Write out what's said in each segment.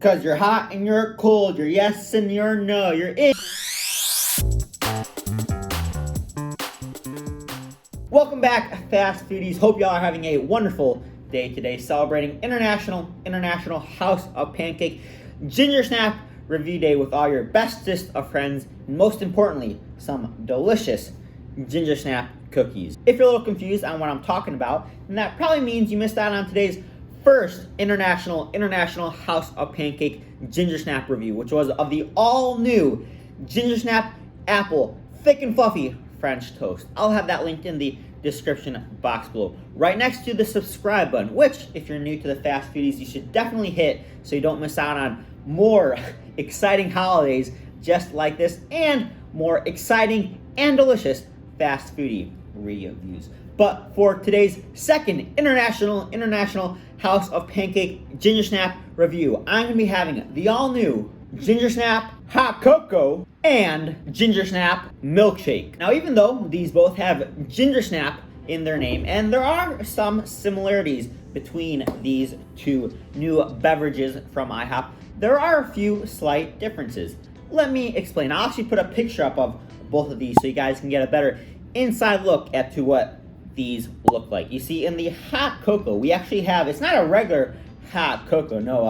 Cause you're hot and you're cold, you're yes and you're no, you're in. Welcome back, Fast Foodies. Hope y'all are having a wonderful day today, celebrating International House of Pancake Gingersnap Review Day with all your bestest of friends, and most importantly, some delicious Gingersnap cookies. If you're a little confused on what I'm talking about, then that probably means you missed out on today's first International House of Pancake Gingersnap review, which was of the all-new Gingersnap Apple Thick and Fluffy French Toast. I'll have that linked in the description box below, right next to the subscribe button, which, if you're new to the Fast Foodies, you should definitely hit so you don't miss out on more exciting holidays just like this, and more exciting and delicious Fast Foodie reviews. But for today's second International House of Pancake Gingersnap review, I'm going to be having the all-new Gingersnap Hot Cocoa and Gingersnap Milkshake. Now, even though these both have Gingersnap in their name, and there are some similarities between these two new beverages from IHOP, there are a few slight differences. Let me explain. I'll actually put a picture up of both of these so you guys can get a better inside look at to what these look like. You see, in the hot cocoa, we actually have, it's not a regular hot cocoa, no,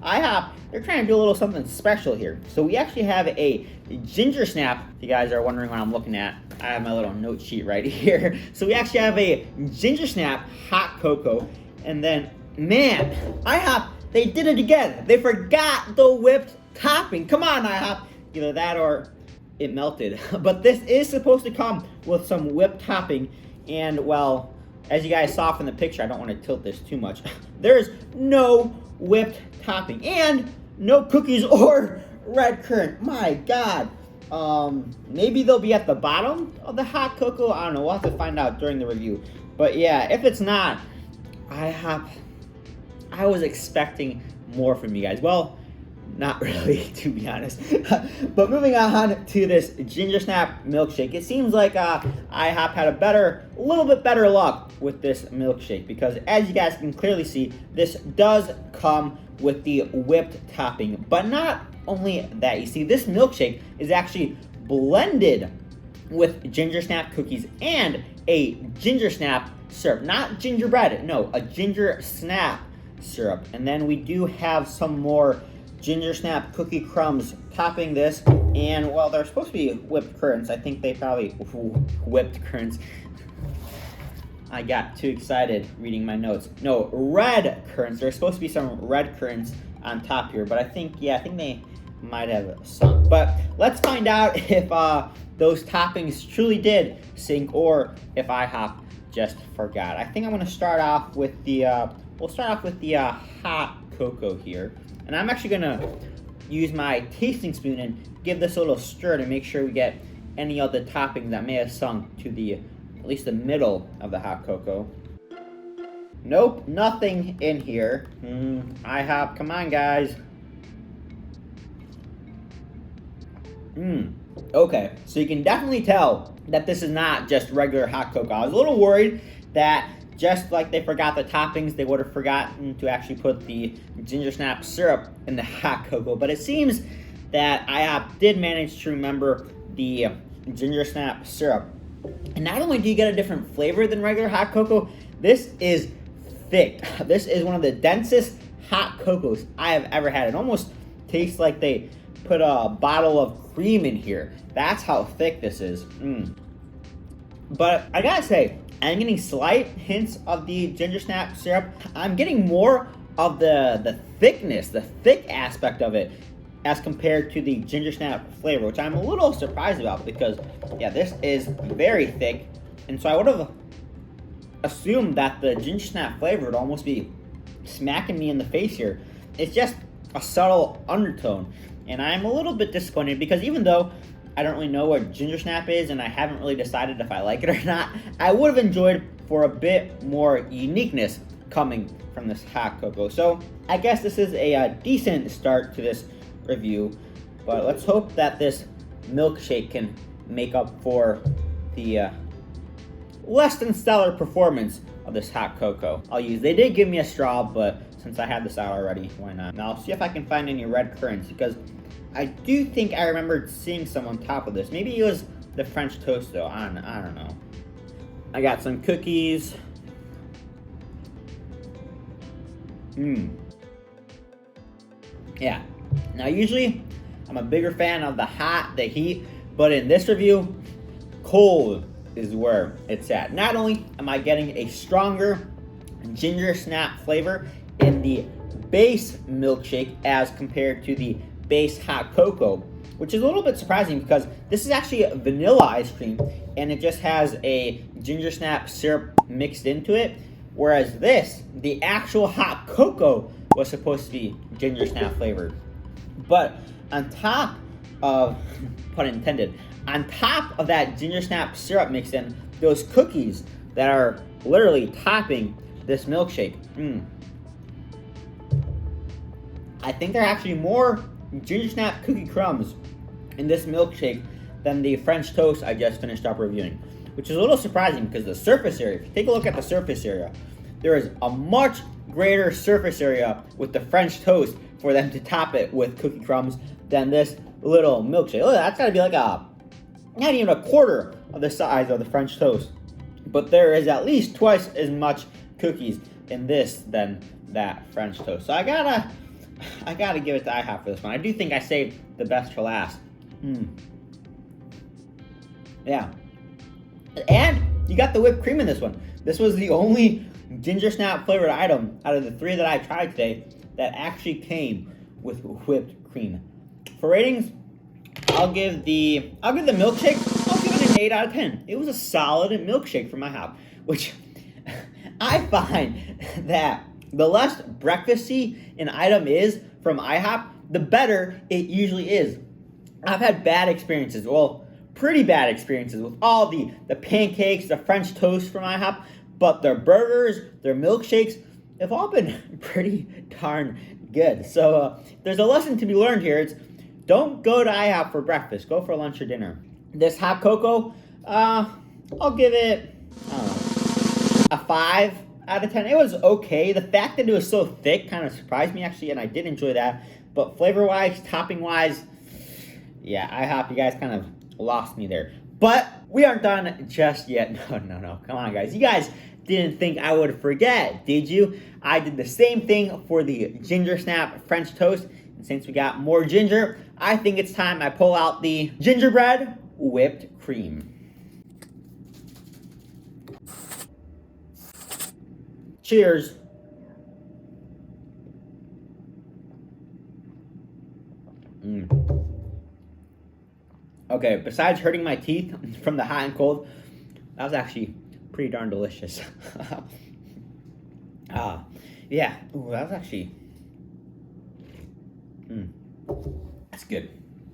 IHOP, they're trying to do a little something special here. So we actually have a Gingersnap. If you guys are wondering what I'm looking at, I have my little note sheet right here. So we actually have a Gingersnap hot cocoa, and then, man, IHOP, they did it again. They forgot the whipped topping. Come on, IHOP. Either that or it melted. But this is supposed to come with some whipped topping. And, well, as you guys saw from the picture, I don't want to tilt this too much. There's no whipped topping and no cookies or red currant. My God. Maybe they'll be at the bottom of the hot cocoa. I don't know. We'll have to find out during the review. But, yeah, if it's not, I was expecting more from you guys. Well, not really, to be honest. But moving on to this Gingersnap milkshake, it seems like IHOP had a little bit better luck with this milkshake, because as you guys can clearly see, this does come with the whipped topping. But not only that, you see, this milkshake is actually blended with Gingersnap cookies and a Gingersnap syrup. Not gingerbread, no, a Gingersnap syrup. And then we do have some more Gingersnap cookie crumbs topping this, and well, they're supposed to be whipped currants. I think they probably whipped currants. I got too excited reading my notes. No, red currants. There's supposed to be some red currants on top here, but I think they might have sunk. But let's find out if those toppings truly did sink, or if IHOP just forgot. I think I'm going to start off with the hot cocoa here. And I'm actually going to use my tasting spoon and give this a little stir to make sure we get any of the toppings that may have sunk to at least the middle of the hot cocoa. Nope, nothing in here. IHOP, come on, guys. Okay, so you can definitely tell that this is not just regular hot cocoa. I was a little worried that just like they forgot the toppings, they would have forgotten to actually put the Gingersnap syrup in the hot cocoa. But it seems that IHOP did manage to remember the Gingersnap syrup. And not only do you get a different flavor than regular hot cocoa, this is thick. This is one of the densest hot cocos I have ever had. It almost tastes like they put a bottle of cream in here. That's how thick this is. But I gotta say, I'm getting slight hints of the Gingersnap syrup. I'm getting more of the thickness, the thick aspect of it, as compared to the Gingersnap flavor, which I'm a little surprised about, because, yeah, this is very thick. And so I would have assumed that the Gingersnap flavor would almost be smacking me in the face here. It's just a subtle undertone. And I'm a little bit disappointed, because even though I don't really know what Gingersnap is, and I haven't really decided if I like it or not, I would have enjoyed for a bit more uniqueness coming from this hot cocoa. So I guess this is a decent start to this review, but let's hope that this milkshake can make up for the less than stellar performance of this hot cocoa. They did give me a straw, but since I had this out already, why not? Now I'll see if I can find any red currants, because I do think I remembered seeing some on top of this. Maybe it was the French toast though, I don't know. I got some cookies. Yeah, now usually I'm a bigger fan of the heat, but in this review, cold is where it's at. Not only am I getting a stronger Gingersnap flavor in the base milkshake as compared to the base hot cocoa, which is a little bit surprising because this is actually a vanilla ice cream and it just has a Gingersnap syrup mixed into it, whereas this, the actual hot cocoa, was supposed to be Gingersnap flavored. But on top of, pun intended, on top of that Gingersnap syrup mixed in, those cookies that are literally topping this milkshake. I think there are actually more Gingersnap cookie crumbs in this milkshake than the French toast I just finished up reviewing, which is a little surprising because the surface area, if you take a look at the surface area, there is a much greater surface area with the French toast for them to top it with cookie crumbs than this little milkshake. Oh, that's gotta be like not even a quarter of the size of the French toast. But there is at least twice as much cookies in this than that French toast. So I gotta give it to IHOP for this one. I do think I saved the best for last. Yeah. And you got the whipped cream in this one. This was the only Gingersnap flavored item out of the 3 that I tried today that actually came with whipped cream. For ratings, I'll give the milkshake, I'll give it an 8 out of 10. It was a solid milkshake from IHOP, which I find that the less breakfasty an item is from IHOP, the better it usually is. I've had bad experiences, well, pretty bad experiences with all the pancakes, the French toast from IHOP, but their burgers, their milkshakes, have all been pretty darn good. So there's a lesson to be learned here. It's don't go to IHOP for breakfast. Go for lunch or dinner. This hot cocoa, I'll give it, I don't know, a 5 out of 10. It was okay. The fact that it was so thick kind of surprised me actually, and I did enjoy that. But flavor-wise, topping-wise, yeah, IHOP, you guys kind of lost me there. But we aren't done just yet. No. Come on, guys. You guys didn't think I would forget, did you? I did the same thing for the Gingersnap French toast. And since we got more ginger, I think it's time I pull out the gingerbread whipped cream. Cheers. Okay, besides hurting my teeth from the hot and cold, that was actually pretty darn delicious. Yeah, ooh, that was actually, that's good.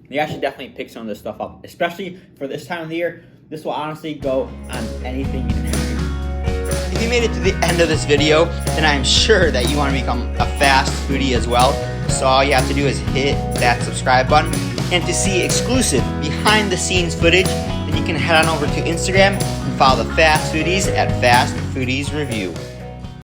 You guys should definitely pick some of this stuff up, especially for this time of the year. This will honestly go on anything and everything. If you made it to the end of this video, then I'm sure that you want to become a fast foodie as well. So all you have to do is hit that subscribe button. And to see exclusive behind the scenes footage, then you can head on over to Instagram and follow the Fast Foodies at Fast Foodies Review.